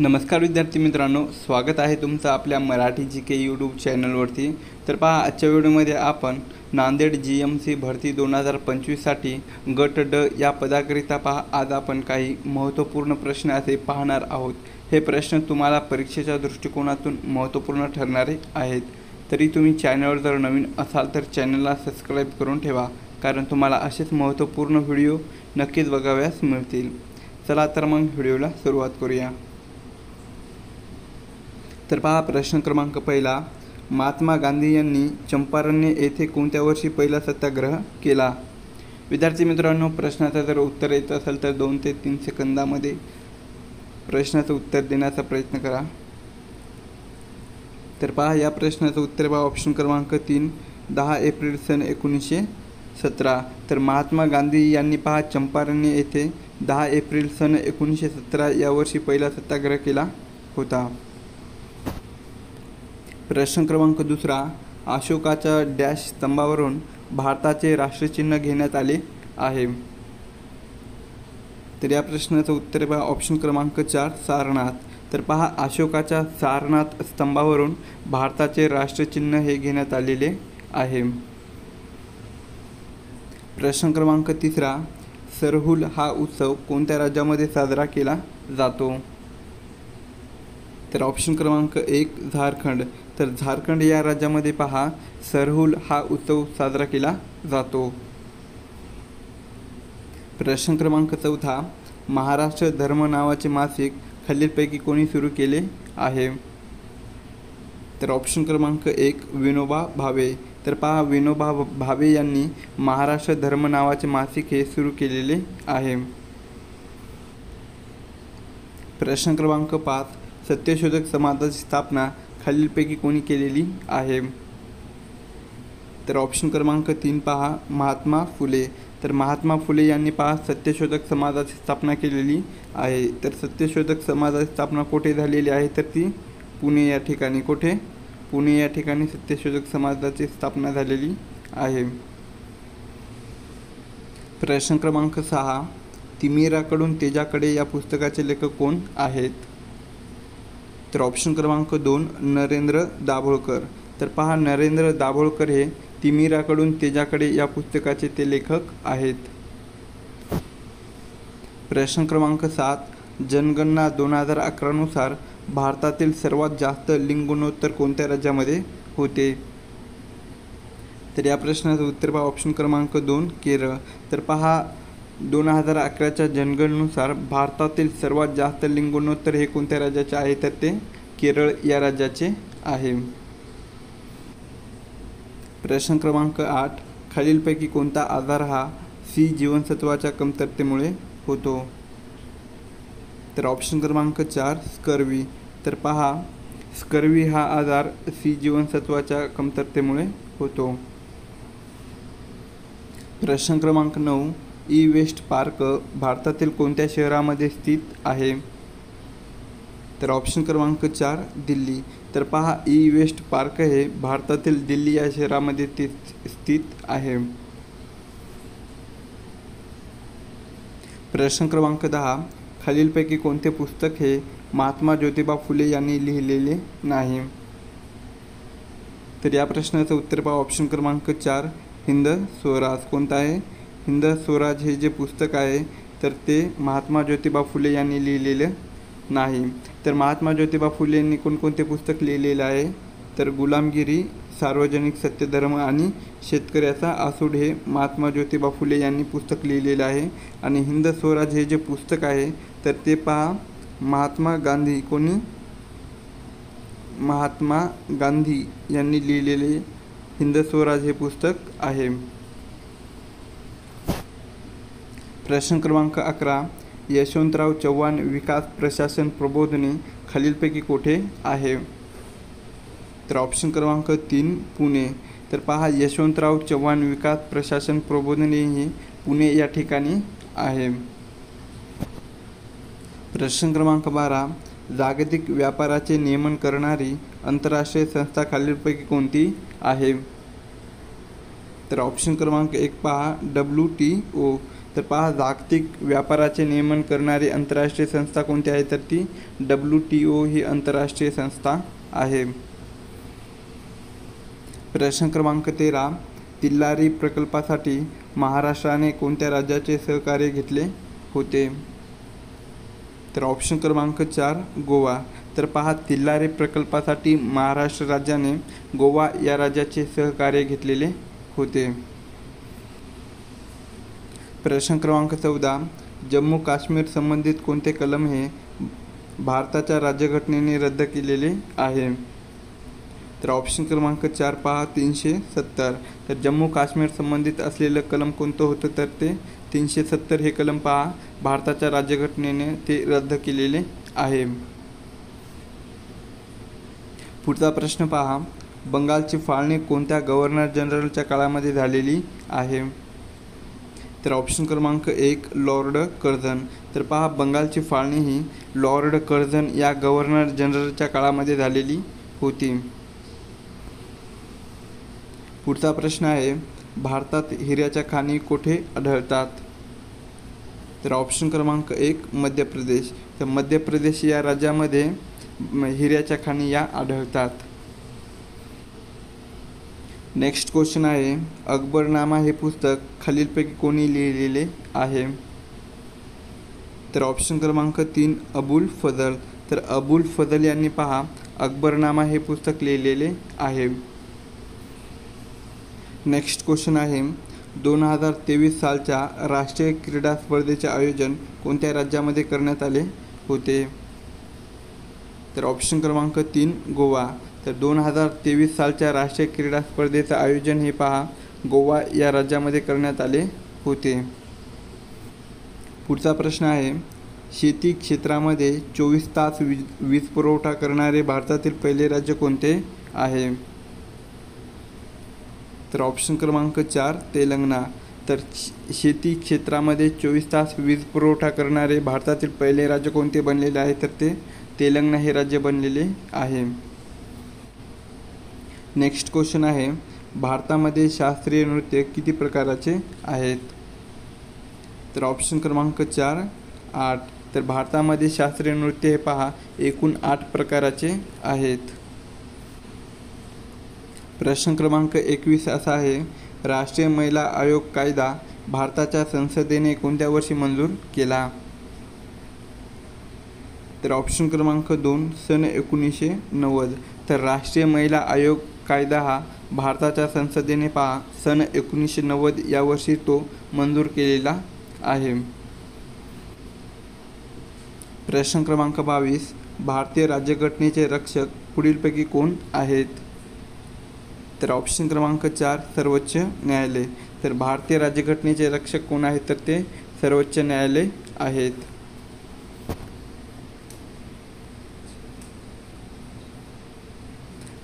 नमस्कार विद्यार्थी मित्रांनो, स्वागत आहे तुमचं आपल्या मराठी जी के यूट्यूब चॅनलवरती। तर पहा, आजच्या व्हिडिओमध्ये आपण नांदेड GMC भरती 2025साठी गट ड या पदाकरिता पहा आज आपण काही महत्त्वपूर्ण प्रश्न असे पाहणार आहोत। हे प्रश्न तुम्हाला परीक्षेच्या दृष्टिकोनातून महत्त्वपूर्ण ठरणारे आहेत। तरी तुम्ही चॅनलवर जर नवीन असाल तर चॅनलला सबस्क्राईब करून ठेवा, कारण तुम्हाला असेच महत्त्वपूर्ण व्हिडिओ नक्कीच बघावयास मिळतील। चला तर मग व्हिडिओला सुरुवात करूया। तर पहा, प्रश्न क्रमांक पहिला, महात्मा गांधी यांनी चंपारण्य येथे कोणत्या वर्षी पहिला सत्याग्रह केला? विद्यार्थी मित्रांनो, प्रश्नाचं जर उत्तर येत असेल तर 2 ते 3 सेकंदामध्ये प्रश्नाचं उत्तर देण्याचा प्रयत्न करा। तर पहा, या प्रश्नाचं उत्तर पहा, ऑप्शन क्रमांक 3 10 एप्रिल सन 1917। तर महात्मा गांधी यांनी पहा चंपारण्य येथे 10 एप्रिल सन 1917 या वर्षी पहिला सत्याग्रह केला होता। प्रश्न क्रमांक दुसरा, अशोकाच्या डॅश स्तंभावरून भारताचे राष्ट्रचिन्ह घेण्यात आले आहे? तर या प्रश्नाचं उत्तर पहा, ऑप्शन क्रमांक 4 सारनाथ। तर पहा, अशोकाच्या सारनाथ स्तंभावरून भारताचे राष्ट्रचिन्ह हे घेण्यात आलेले आहे। प्रश्न क्रमांक तिसरा, सरहुल हा उत्सव कोणत्या राज्यामध्ये साजरा केला जातो? तर ऑप्शन क्रमांक 1 झारखंड। तर झारखंड या राज्यामध्ये पहा सरहुल हा उत्सव साजरा केला जातो। प्रश्न क्रमांक चौथा, महाराष्ट्र धर्म नावाचे मासिक खालीलपैकी कोणी सुरू केले आहे? तर ऑप्शन क्रमांक 1 विनोबा भावे। तर पहा, विनोबा भावे यांनी महाराष्ट्र धर्म नावाचे मासिक हे सुरू केलेले आहे। प्रश्न क्रमांक 5, सत्यशोधक समाजाची स्थापना खालीलपैकी कोणी केलेली आहे? तर ऑप्शन क्रमांक 3 पहा, महात्मा फुले। तर महात्मा फुले यांनी पहा सत्यशोधक समाजाची स्थापना केलेली आहे। तर सत्यशोधक समाजाची स्थापना कुठे झालेली आहे? तर ती पुणे या ठिकाणी। कुठे? पुणे या ठिकाणी सत्यशोधक समाजाची स्थापना झालेली आहे। प्रश्न क्रमांक 6, तिमिराकडून तेजाकडे या पुस्तकाचे लेखक कोण आहेत? तर ऑप्शन क्रमांक 2 नरेंद्र दाभोळकर। तर पहा, नरेंद्र दाभोळकर हे तिमिराकडून तेजाकडे या पुस्तकाचे ते लेखक आहेत। प्रश्न क्रमांक 7, जनगणना 2011 नुसार भारतातील सर्वात जास्त लिंग गुणोत्तर कोणत्या राज्यामध्ये होते? तर या प्रश्नाचं उत्तर पहा, ऑप्शन क्रमांक 2 केरळ। तर पहा, 2011च्या जनगणनेनुसार भारतातील सर्वात जास्त लिंग गुणोत्तर हे कोणत्या राज्याचे आहे? तर ते केरळ या राज्याचे आहे। प्रश्न क्रमांक 8, खालीलपैकी कोणता आजार हा C जीवनसत्वाच्या कमतरतेमुळे होतो? तर ऑप्शन क्रमांक 4 स्कर्वी। तर पहा, स्कर्वी हा आजार C जीवनसत्वाच्या कमतरतेमुळे होतो। प्रश्न क्रमांक 9, ई-वेस्ट पार्क भारतातील कोणत्या शहरामध्ये स्थित आहे? तर ऑप्शन क्रमांक 4 दिल्ली। तर पहा, ई-वेस्ट पार्क हे भारतातील दिल्ली या शहरामध्ये स्थित आहे। प्रश्न क्रमांक 10, खालीलपैकी कोणते पुस्तक हे महात्मा ज्योतिबा फुले यांनी लिहिलेले नाही? तर या प्रश्नाचं उत्तर पहा, ऑप्शन क्रमांक 4 हिंद स्वराज। कोणतं आहे? हिंद स्वराज हे जे पुस्तक आहे तर ते महात्मा ज्योतिबा फुले यांनी लिहिलेलं नाही। तर महात्मा ज्योतिबा फुले यांनी कोणकोणते पुस्तक लिहिलेलं आहे? तर गुलामगिरी, सार्वजनिक सत्यधर्म आणि शेतकऱ्याचा आसूड हे महात्मा ज्योतिबा फुले यांनी पुस्तक लिहिलेलं आहे। आणि हिंद स्वराज हे जे पुस्तक आहे तर ते पहा महात्मा गांधी महात्मा गांधी यांनी लिहिलेले हिंद स्वराज हे पुस्तक आहे। प्रश्न क्रमांक 11, यशवंतराव चव्हाण विकास प्रशासन प्रबोधिनी खालीलपैकी कोठे आहे? तर ऑप्शन क्रमांक 3 पुणे। तर पहा, यशवंतराव चव्हाण विकास प्रशासन प्रबोधिनी ही पुणे या ठिकाणी आहे। प्रश्न क्रमांक 12, जागतिक व्यापाराचे नियमन करणारी आंतरराष्ट्रीय संस्था खालीलपैकी कोणती आहे? तर ऑप्शन क्रमांक 1 पहा, WTO। तर पहा जागतिक व्यापाराचे नियमन करणारी आंतरराष्ट्रीय संस्था कोणती आहे तर ती WTO ही आंतरराष्ट्रीय संस्था आहे. प्रश्न क्रमांक 13, तिल्लारी प्रकल्पासाठी महाराष्ट्राने कोणत्या राज्याचे सहकार्य घेतले होते? तर ऑप्शन क्रमांक 4 गोवा. तर पहा तिल्लारी प्रकल्पासाठी महाराष्ट्र राज्याने गोवा या राज्याचे सहकार्य घेतलेले होते. प्रश्न क्रमांक 14, जम्मू काश्मीर संबंधित कोणते कलम हे भारताच्या राज्यघटनेने रद्द केलेले आहे? तर ऑप्शन क्रमांक 4 पहा 370. तर जम्मू काश्मीर संबंधित असलेलं कलम कोणतं होतं तर ते 370 हे कलम पहा भारताच्या राज्यघटनेने ते रद्द केलेले आहे. पुढचा प्रश्न पहा, बंगालची फाळणी कोणत्या गव्हर्नर जनरलच्या काळामध्ये झालेली आहे? तर ऑप्शन क्रमांक 1 लॉर्ड कर्झन. तर पहा बंगालची फाळणी ही लॉर्ड कर्झन या गव्हर्नर जनरलच्या काळामध्ये झालेली होती. पुढचा प्रश्न आहे, भारतात हिऱ्याच्या खाणी कोठे आढळतात? तर ऑप्शन क्रमांक 1 मध्य प्रदेश. तर मध्य प्रदेश या राज्यामध्ये हिऱ्याच्या खाणी या आढळतात. नेक्स्ट क्वेश्चन आहे, अकबरनामा हे पुस्तक खालीलपैकी कोणी लिहिलेले आहे? तर ऑप्शन क्रमांक 3 अबुल फजल. तर अबुल फजल यांनी पहा अकबरनामा हे पुस्तक लिहिलेले आहे. नेक्स्ट क्वेश्चन आहे, 2023 सालच्या राष्ट्रीय क्रीडा स्पर्धेचे आयोजन कोणत्या राज्यामध्ये करण्यात आले होते? तर ऑप्शन क्रमांक 3 गोवा. तर 2023 सालच्या राष्ट्रीय क्रीडा स्पर्धेचं आयोजन हे पहा गोवा या राज्यामध्ये करण्यात आले होते. पुढचा प्रश्न आहे, शेती क्षेत्रामध्ये 24 तास वीज पुरवठा करणारे भारतातील पहिले राज्य कोणते आहे? तर ऑप्शन क्रमांक 4 तेलंगणा. तर शेती क्षेत्रामध्ये 24 तास वीज पुरवठा करणारे भारतातील पहिले राज्य कोणते बनलेले आहे तर ते तेलंगणा हे राज्य बनलेले आहे. नेक्स्ट क्वेश्चन आहे, भारतामध्ये शास्त्रीय नृत्य किती प्रकाराचे आहेत? तर ऑप्शन क्रमांक 4 8. तर भारतामध्ये शास्त्रीय नृत्य हे पहा एकूण 8 प्रकाराचे आहेत. प्रश्न क्रमांक 21 असा आहे, राष्ट्रीय महिला आयोग कायदा भारताच्या संसदेने कोणत्या वर्षी मंजूर केला? तर ऑप्शन क्रमांक 2 सन 1990. तर राष्ट्रीय महिला आयोग कायदा हा भारताच्या संसदेने पहा सन 1990 या वर्षी तो मंजूर केलेला आहे. प्रश्न क्रमांक 22, भारतीय राज्यघटनेचे रक्षक पुढीलपैकी कोण आहेत? तर ऑप्शन क्रमांक 4 सर्वोच्च न्यायालय. तर भारतीय राज्यघटनेचे रक्षक कोण आहेत तर ते सर्वोच्च न्यायालय आहेत.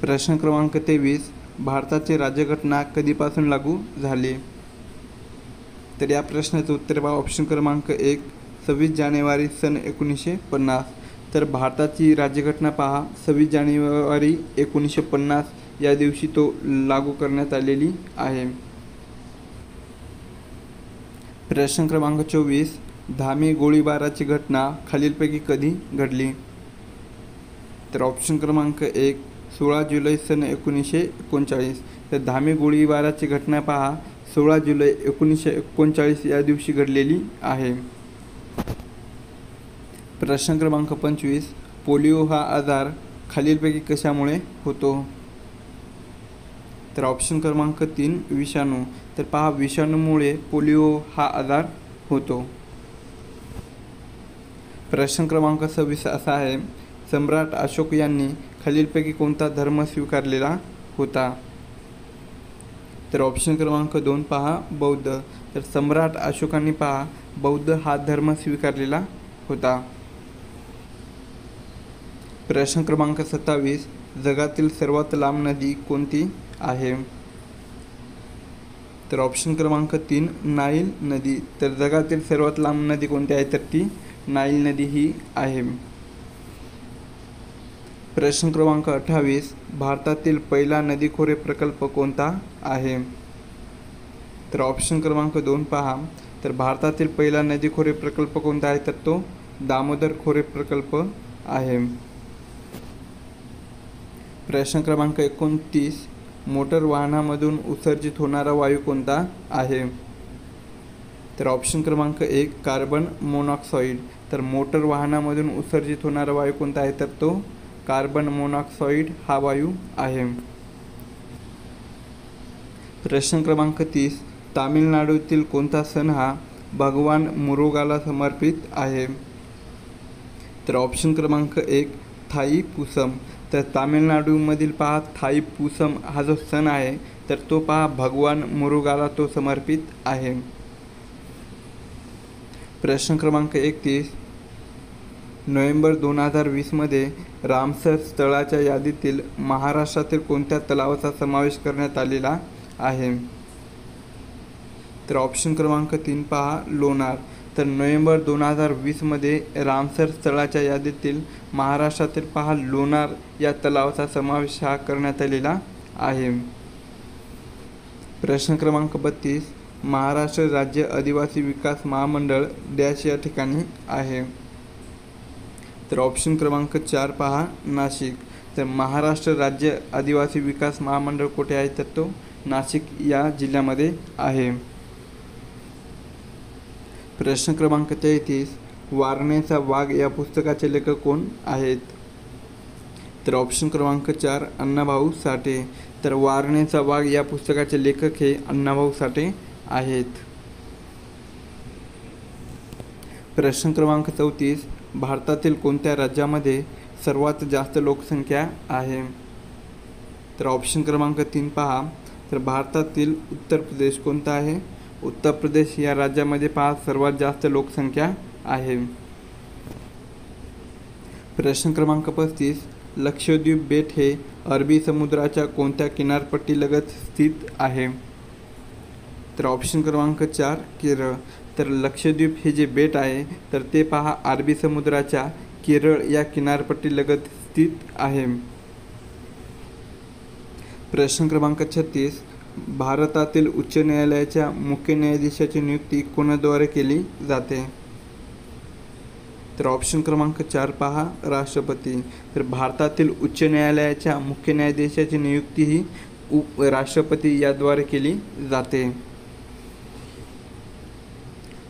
प्रश्न क्रमांक 23, भारताची राज्यघटना कधीपासून लागू झाली? तर या प्रश्नाचं उत्तर पहा ऑप्शन क्रमांक 1 26 जानेवारी सन 1950. तर भारताची राज्यघटना पहा 26 जानेवारी 1950 या दिवशी तो लागू करण्यात आलेली आहे. प्रश्न क्रमांक 24, धामी गोळीबाराची घटना खालीलपैकी कधी घडली? तर ऑप्शन क्रमांक 1 16 जुलै सन 1939. तर धामी गोळीबाराची घटना पहा 16 जुलै 1939 या दिवशी घडलेली आहे. प्रश्न क्रमांक 25, पोलिओ हा आजार खालीलपैकी कशामुळे होतो? तर ऑप्शन क्रमांक 3 विषाणू. तर पहा विषाणूमुळे पोलिओ हा आजार होतो. प्रश्न क्रमांक 26 असा आहे, सम्राट अशोक यांनी खालीलपैकी कोणता धर्म स्वीकारलेला होता? तर ऑप्शन क्रमांक 2 पहा बौद्ध. तर सम्राट अशोकांनी पहा बौद्ध हा धर्म स्वीकारलेला होता. प्रश्न क्रमांक 27, जगातील सर्वात लांब नदी कोणती आहे? तर ऑप्शन क्रमांक 3 नाईल नदी. तर जगातील सर्वात लांब नदी कोणती आहे तर ती नाईल नदी ही आहे. प्रश्न क्रमांक 28, भारतातील पहिला नदीखोरे प्रकल्प कोणता आहे? तर ऑप्शन क्रमांक 2 पहा तर भारतातील पहिला नदी खोरे प्रकल्प कोणता आहे? तर तो दामोदर खोरे प्रकल्प आहे. प्रश्न क्रमांक 29, मोटर वाहनामधून उत्सर्जित होणारा वायू कोणता आहे? तर ऑप्शन क्रमांक 1 कार्बन मोनॉक्साईड. तर मोटर वाहनामधून उत्सर्जित होणारा वायू कोणता आहे? तर तो कार्बन मोनॉक्साईड हा वायू आहे. प्रश्न क्रमांक 30, तामिळनाडूतील कोणता सण हा भगवान मुरुगाला समर्पित आहे? तर ऑप्शन क्रमांक 1 थाईपुसम. तर तामिळनाडूमधील पहा थाईपुसम हा जो सण आहे तर तो पहा भगवान मुरुगाला तो समर्पित आहे. प्रश्न क्रमांक 31, नोव्हेंबर 2020 रामसर स्थळाच्या यादीतील महाराष्ट्रातील कोणत्या तलावाचा समावेश करण्यात आलेला आहे? तर ऑप्शन क्रमांक 3 पहा लोणार. तर नोव्हेंबर 2020 रामसर स्थळाच्या यादीतील महाराष्ट्रातील पहा लोणार या तलावाचा समावेश हा करण्यात आलेला आहे. प्रश्न क्रमांक 32, महाराष्ट्र राज्य आदिवासी विकास महामंडळ डॅश या ठिकाणी आहे? तर ऑप्शन क्रमांक 4 पहा नाशिक. तर महाराष्ट्र राज्य आदिवासी विकास महामंडळ कुठे आहे? तर तो नाशिक या जिल्ह्यामध्ये आहे. प्रश्न क्रमांक 33, वारणेचा वाघ या पुस्तकाचे लेखक कोण आहेत? तर ऑप्शन क्रमांक 4 अण्णाभाऊ साठे. तर वारणेचा वाघ या पुस्तकाचे लेखक हे अण्णाभाऊ साठे आहेत. प्रश्न क्रमांक 34, भारतातील कोणत्या राज्यामध्ये सर्वात जास्त लोकसंख्या आहे? तर ऑप्शन क्रमांक 3 पहा. तर भारतातील उत्तर प्रदेश कोणता आहे? उत्तर प्रदेश या राज्यामध्ये पहा सर्वात जास्त लोकसंख्या आहे. प्रश्न क्रमांक 35, लक्षद्वीप बेट हे अरबी समुद्राच्या कोणत्या किनारपट्टीलगत स्थित आहे? तर ऑप्शन क्रमांक 4 केरळ. तर लक्षद्वीप हे जे बेट आहे तर ते पहा अरबी समुद्राच्या केरळ या किनारपट्टीलगत स्थित आहे. प्रश्न क्रमांक 36, भारतातील उच्च न्यायालयाच्या मुख्य न्यायाधीशाची नियुक्ती कोणाद्वारे केली जाते? तर ऑप्शन क्रमांक 4 पहा राष्ट्रपती. तर भारतातील उच्च न्यायालयाच्या मुख्य न्यायाधीशाची नियुक्ती ही राष्ट्रपती याद्वारे केली जाते.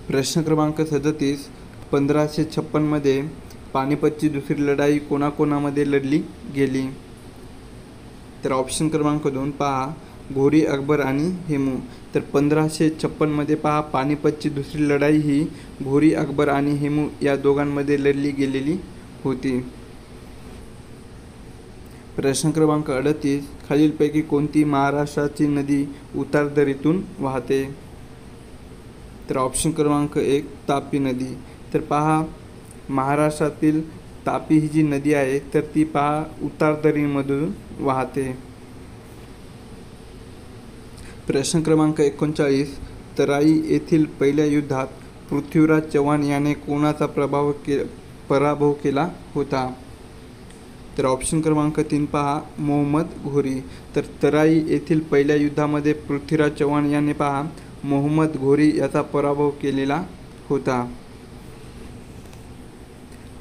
प्रश्न क्रमांक 37, 1556 पानिपतची दुसरी लढाई कोणाकोणामध्ये लढली गेली? तर ऑप्शन क्रमांक 2 पहा घोरी अकबर आणि हेमू. तर 1556 पहा पानिपतची दुसरी लढाई ही घोरी अकबर आणि हेमू या दोघांमध्ये लढली गेलेली होती. प्रश्न क्रमांक 38, खालीलपैकी कोणती महाराष्ट्राची नदी उतारदरीतून वाहते? तर ऑप्शन क्रमांक 1 तापी नदी. तर पहा महाराष्ट्रातील तापी ही जी नदी आहे तर ती पहा उतारदरीमधून वाहते. प्रश्न क्रमांक 39, तराई येथील पहिल्या युद्धात पृथ्वीराज चव्हाण याने कोणाचा पराभव केला होता? तर ऑप्शन क्रमांक 3 पहा मोहम्मद घोरी. तर तराई येथील पहिल्या युद्धामध्ये पृथ्वीराज चव्हाण याने पहा मोहम्मद घोरी याचा पराभव केलेला होता.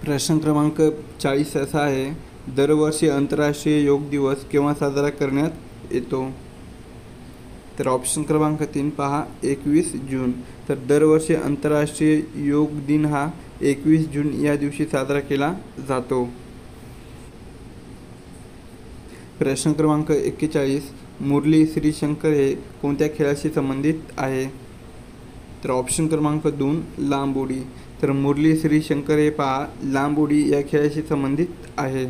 प्रश्न क्रमांक 40 असा आहे, दरवर्षी आंतरराष्ट्रीय योग दिवस केव्हा साजरा करण्यात येतो? तर ऑप्शन क्रमांक 3 पहा 21 जून. तर दरवर्षी आंतरराष्ट्रीय योग दिन हा 21 जून या दिवशी साजरा केला जातो. प्रश्न क्रमांक 41, मुरली श्रीशंकर हे कोणत्या खेळाशी संबंधित आहे? तर ऑप्शन क्रमांक 2 लांब उडी. तर मुरली श्रीशंकर हे पहा लांब उडी या खेळाशी संबंधित आहे.